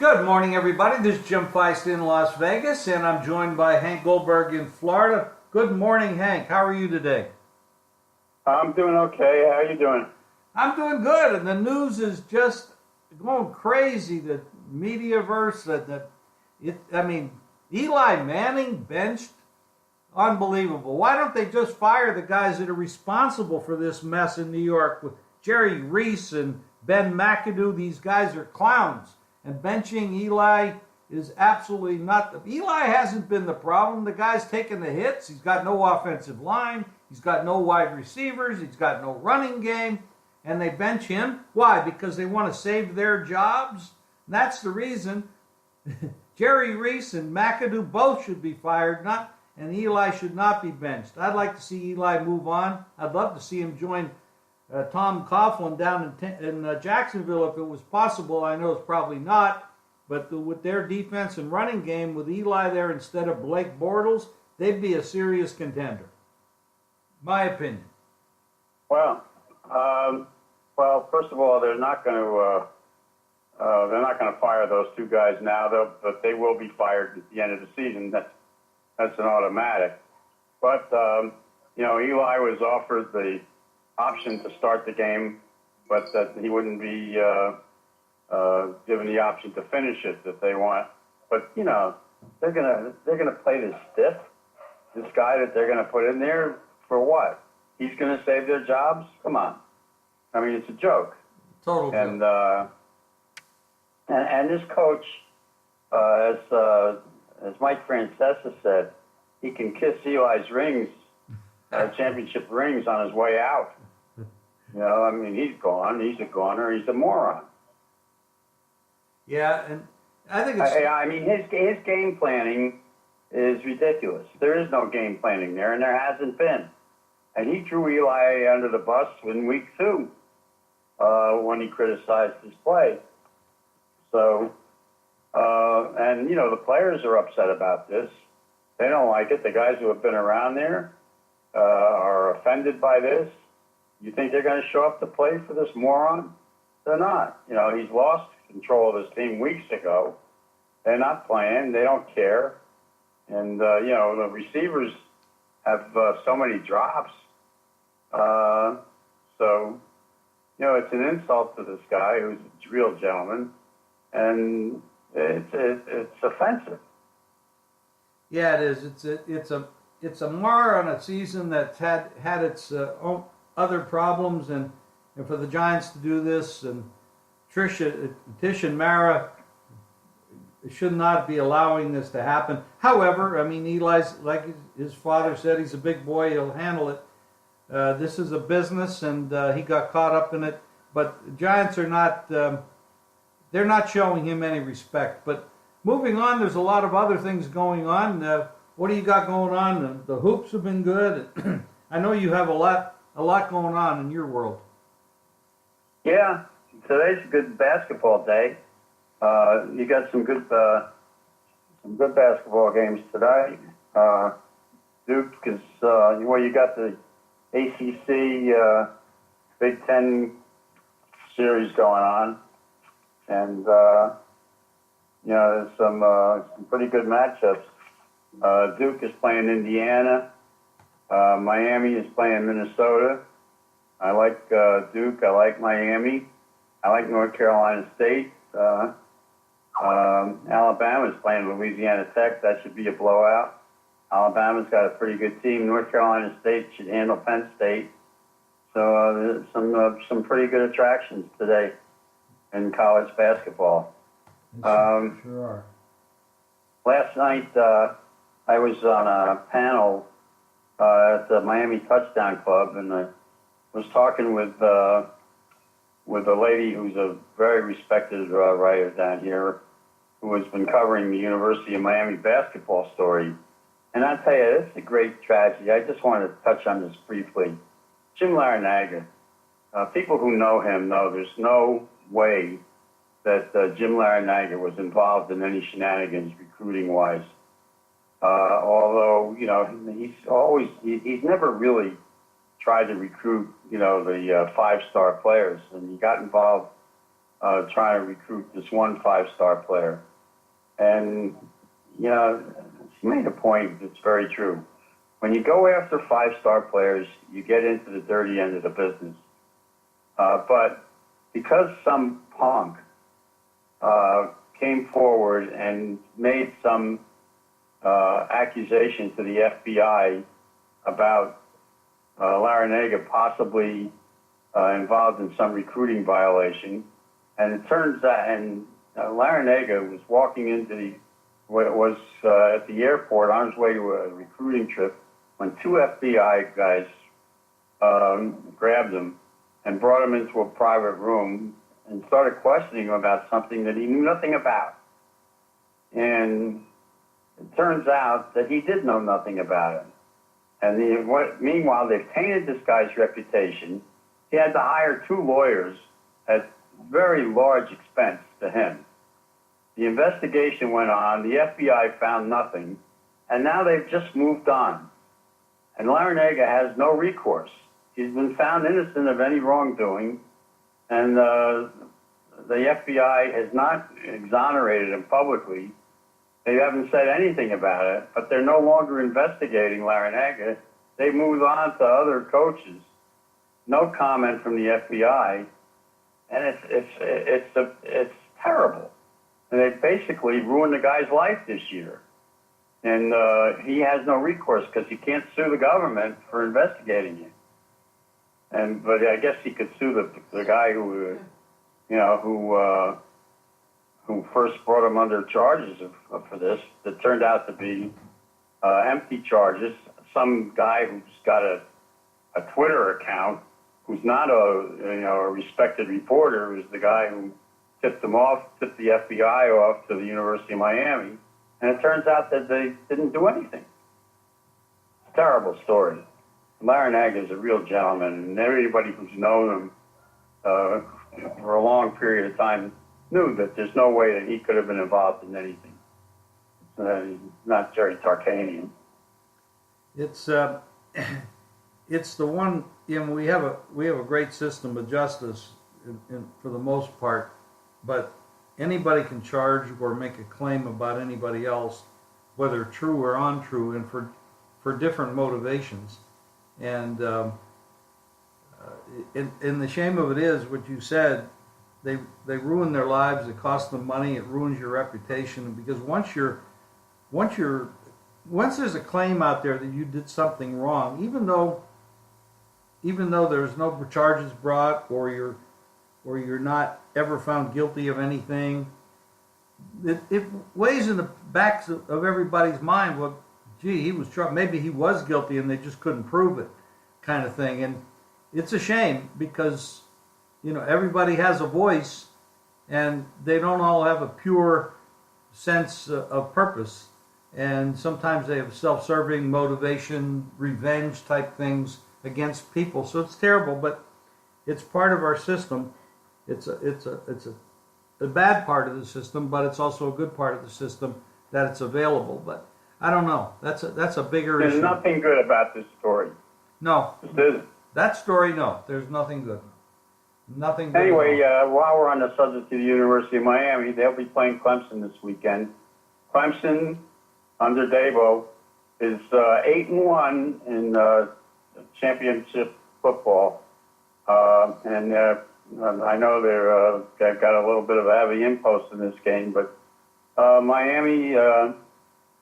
Good morning, everybody. This is Jim Feist in Las Vegas, and I'm joined by Hank Goldberg in Florida. Good morning, Hank. How are you today? I'm doing okay. How are you doing? I'm doing good, and the news is just going crazy. The mediaverse, Eli Manning benched. Unbelievable. Why don't they just fire the guys that are responsible for this mess in New York with Jerry Reese and Ben McAdoo? These guys are clowns. And benching Eli is absolutely not. Eli hasn't been the problem. The guy's taking the hits. He's got no offensive line. He's got no wide receivers. He's got no running game. And they bench him. Why? Because they want to save their jobs? And that's the reason. Jerry Reese and McAdoo both should be fired, and Eli should not be benched. I'd like to see Eli move on. I'd love to see him join Tom Coughlin down in Jacksonville if it was possible. I know it's probably not, but with their defense and running game, with Eli there instead of Blake Bortles, they'd be a serious contender. My opinion. Well, first of all, they're not going to fire those two guys now, but they will be fired at the end of the season. That's an automatic. But Eli was offered the option to start the game, but that he wouldn't be given the option to finish it that they want. But they're gonna play this stiff, this guy that they're gonna put in there for what? He's gonna save their jobs? Come on, I mean it's a joke. Total joke. And this coach, as Mike Francesa said, he can kiss Eli's rings, championship rings on his way out. He's gone. He's a goner. He's a moron. Yeah, and I think it's... his game planning is ridiculous. There is no game planning there, and there hasn't been. And he threw Eli under the bus in week 2 when he criticized his play. So, the players are upset about this. They don't like it. The guys who have been around there are offended by this. You think they're going to show up to play for this moron? They're not. He's lost control of his team weeks ago. They're not playing. They don't care. And, the receivers have so many drops. It's an insult to this guy who's a real gentleman. And it's offensive. Yeah, it is. It's a mar on a season that's had its own other problems, and for the Giants to do this, and Tish and Mara should not be allowing this to happen. However, Eli's, like his father said, he's a big boy. He'll handle it. This is a business, and he got caught up in it. But the Giants are not. They're not showing him any respect. But moving on, there's a lot of other things going on. What do you got going on? The hoops have been good. I know you have a lot going on in your world. Yeah, today's a good basketball day. You got some good basketball games today. Duke is you got the ACC Big Ten series going on, and there's some pretty good matchups. Duke is playing Indiana. Miami is playing Minnesota. I like Duke. I like Miami. I like North Carolina State. Alabama is playing Louisiana Tech. That should be a blowout. Alabama's got a pretty good team. North Carolina State should handle Penn State. So there's some pretty good attractions today in college basketball. Sure are. Last night I was on a panel at the Miami Touchdown Club, and I was talking with a lady who's a very respected writer down here, who has been covering the University of Miami basketball story. And I tell you, it's a great tragedy. I just wanted to touch on this briefly. Jim Larranaga, people who know him know there's no way that Jim Larranaga was involved in any shenanigans recruiting-wise. Although, he's never really tried to recruit, the five-star players. And he got involved trying to recruit this one 5-star player. And, you know, she made a point that's very true. When you go after 5-star players, you get into the dirty end of the business. But because some punk came forward and made some accusation to the FBI about Larinaga possibly involved in some recruiting violation, and it turns out, and Larinaga was walking into what was at the airport on his way to a recruiting trip when 2 FBI guys grabbed him and brought him into a private room and started questioning him about something that he knew nothing about. And it turns out that he did know nothing about it. And meanwhile, they tainted this guy's reputation. He had to hire 2 lawyers at very large expense to him. The investigation went on. The FBI found nothing. And now they've just moved on. And Larinaga has no recourse. He's been found innocent of any wrongdoing. And the FBI has not exonerated him publicly. They haven't said anything about it, but they're no longer investigating Larinaga. They moved on to other coaches. No comment from the FBI, and it's terrible. And they basically ruined the guy's life this year, and he has no recourse because he can't sue the government for investigating it. But I guess he could sue the guy who first brought him under charges for this that turned out to be empty charges. Some guy who's got a Twitter account who's not a respected reporter, who's the guy who tipped the FBI off to the University of Miami. And it turns out that they didn't do anything. It's a terrible story. Larinaga is a real gentleman, and everybody who's known him for a long period of time knew that there's no way that he could have been involved in anything. He's not Jerry Tarkanian. It's the one. We have a great system of justice for the most part, but anybody can charge or make a claim about anybody else, whether true or untrue, and for different motivations. And the shame of it is what you said. They ruin their lives. It costs them money. It ruins your reputation, because once there's a claim out there that you did something wrong, even though there's no charges brought or you're not ever found guilty of anything, it weighs in the backs of everybody's mind. Well, gee, maybe he was guilty and they just couldn't prove it, kind of thing. And it's a shame because everybody has a voice, and they don't all have a pure sense of purpose. And sometimes they have self-serving motivation, revenge type things against people. So it's terrible, but it's part of our system. It's a bad part of the system, but it's also a good part of the system that it's available. But I don't know. That's a bigger issue. There's nothing good about this story. No. There's That story, no. There's nothing good. Nothing good. Anyway, while we're on the subject of the University of Miami, they'll be playing Clemson this weekend. Clemson, under Dabo, is 8-1 in championship football. And I know they've got a little bit of a heavy impost in this game, but Miami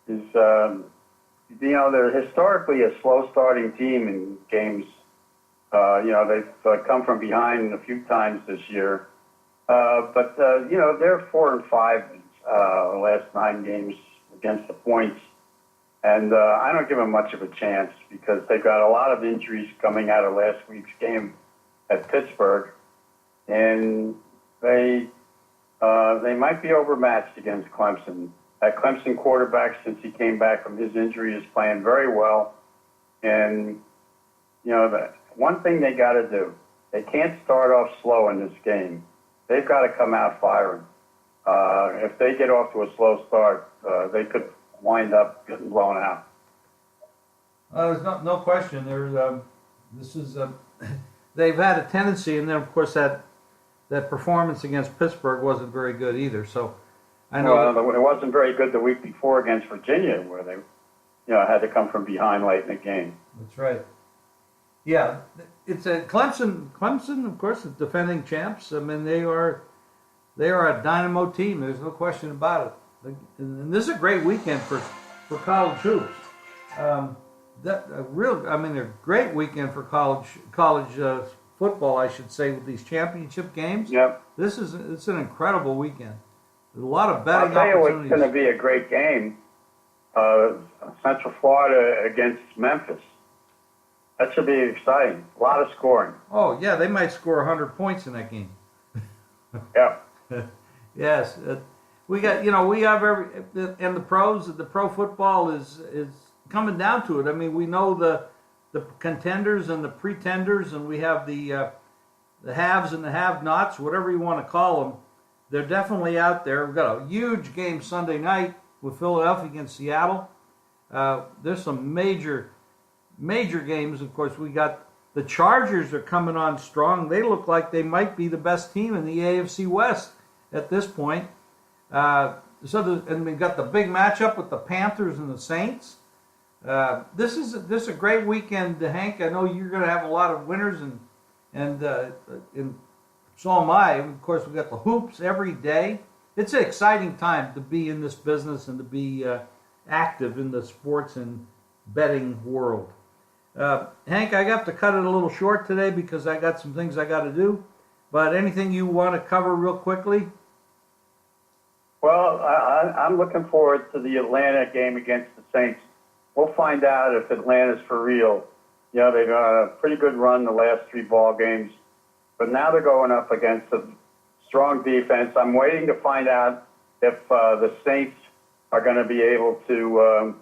is, they're historically a slow-starting team in games. They've come from behind a few times this year. But they're 4-5 the last 9 games against the points. And I don't give them much of a chance because they've got a lot of injuries coming out of last week's game at Pittsburgh. And they might be overmatched against Clemson. That Clemson quarterback, since he came back from his injury, is playing very well. And, the one thing they got to do, they can't start off slow in this game. They've got to come out firing. If they get off to a slow start, they could wind up getting blown out. There's no question. They've had a tendency, and then of course that that performance against Pittsburgh wasn't very good either. So I know. Well, it wasn't very good the week before against Virginia, where they, had to come from behind late in the game. That's right. Yeah, it's a Clemson. Clemson, of course, is defending champs. I mean, they are a dynamo team. There's no question about it. And this is a great weekend for college hoops. A great weekend for college football, I should say, with these championship games. Yep. It's an incredible weekend. There's a lot of betting I'll tell you opportunities. what's going to be a great game. Central Florida against Memphis. That should be exciting. A lot of scoring. Oh yeah, they might score 100 points in that game. Yeah. Yes, we have and the pros. The pro football is coming down to it. I mean, we know the contenders and the pretenders, and we have the haves and the have-nots, whatever you want to call them. They're definitely out there. We've got a huge game Sunday night with Philadelphia against Seattle. There's some major games. Of course, we got the Chargers are coming on strong. They look like they might be the best team in the AFC West at this point. And we've got the big matchup with the Panthers and the Saints. This is a great weekend, Hank. I know you're going to have a lot of winners, and so am I. Of course, we've got the hoops every day. It's an exciting time to be in this business and to be active in the sports and betting world. Hank, I got to cut it a little short today because I got some things I got to do. But anything you want to cover real quickly? Well, I'm looking forward to the Atlanta game against the Saints. We'll find out if Atlanta's for real. They've got a pretty good run the last 3 ball games, but now they're going up against a strong defense. I'm waiting to find out if the Saints are going to be able to,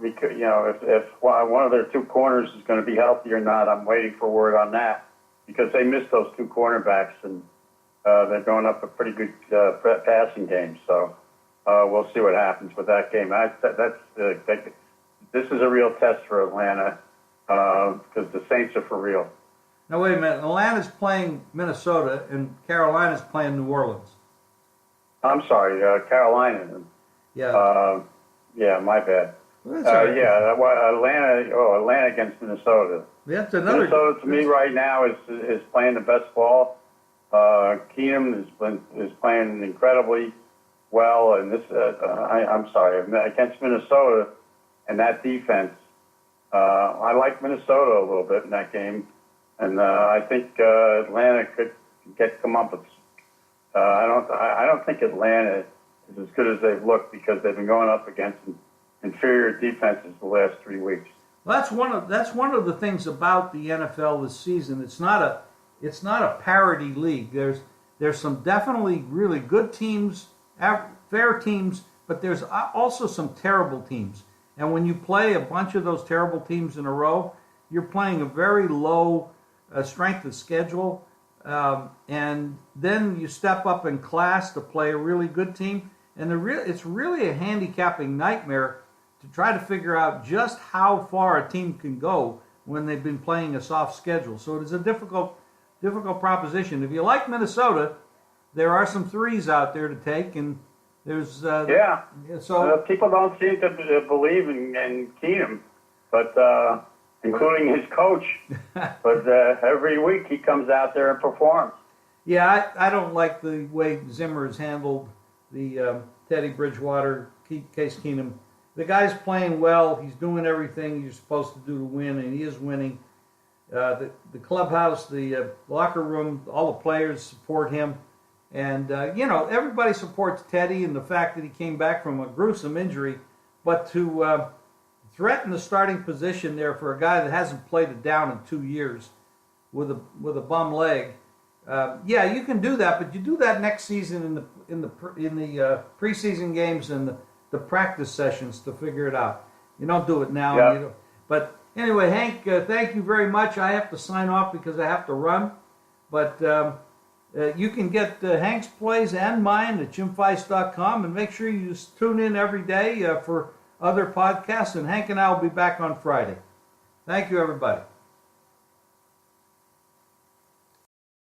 if one of their 2 corners is going to be healthy or not. I'm waiting for word on that because they missed those 2 cornerbacks, and they're going up a pretty good passing game. So we'll see what happens with that game. This is a real test for Atlanta because the Saints are for real. Now, wait a minute. Atlanta's playing Minnesota, and Carolina's playing New Orleans. I'm sorry, Carolina. Yeah. Yeah, my bad. Well, that's all right. Atlanta against Minnesota. That's another. Minnesota, to me, right now is playing the best ball. Keenum is playing incredibly well, and I'm sorry, against Minnesota and that defense. I like Minnesota a little bit in that game, and I think Atlanta could get comeuppance. I don't think Atlanta is as good as they've looked because they've been going up against inferior defenses the last 3 weeks. Well, that's one of the things about the NFL this season. It's not a parity league. There's some definitely really good teams, fair teams, but there's also some terrible teams. And when you play a bunch of those terrible teams in a row, you're playing a very low strength of schedule, and then you step up in class to play a really good team. And it's really a handicapping nightmare to try to figure out just how far a team can go when they've been playing a soft schedule. So it is a difficult proposition. If you like Minnesota, there are some threes out there to take, and there's So people don't seem to believe in Keenum, but including his coach. But every week he comes out there and performs. Yeah, I don't like the way Zimmer has handled the Teddy Bridgewater, Case Keenum. The guy's playing well. He's doing everything you're supposed to do to win, and he is winning. The clubhouse, the locker room, all the players support him. And, everybody supports Teddy and the fact that he came back from a gruesome injury. But to threaten the starting position there for a guy that hasn't played it down in 2 years with a bum leg, you can do that. But you do that next season in the preseason games and the practice sessions to figure it out. You don't do it now. Yeah. But anyway, Hank, thank you very much. I have to sign off because I have to run. But you can get Hank's plays and mine at jimfeist.com, and make sure you tune in every day for other podcasts. And Hank and I will be back on Friday. Thank you, everybody.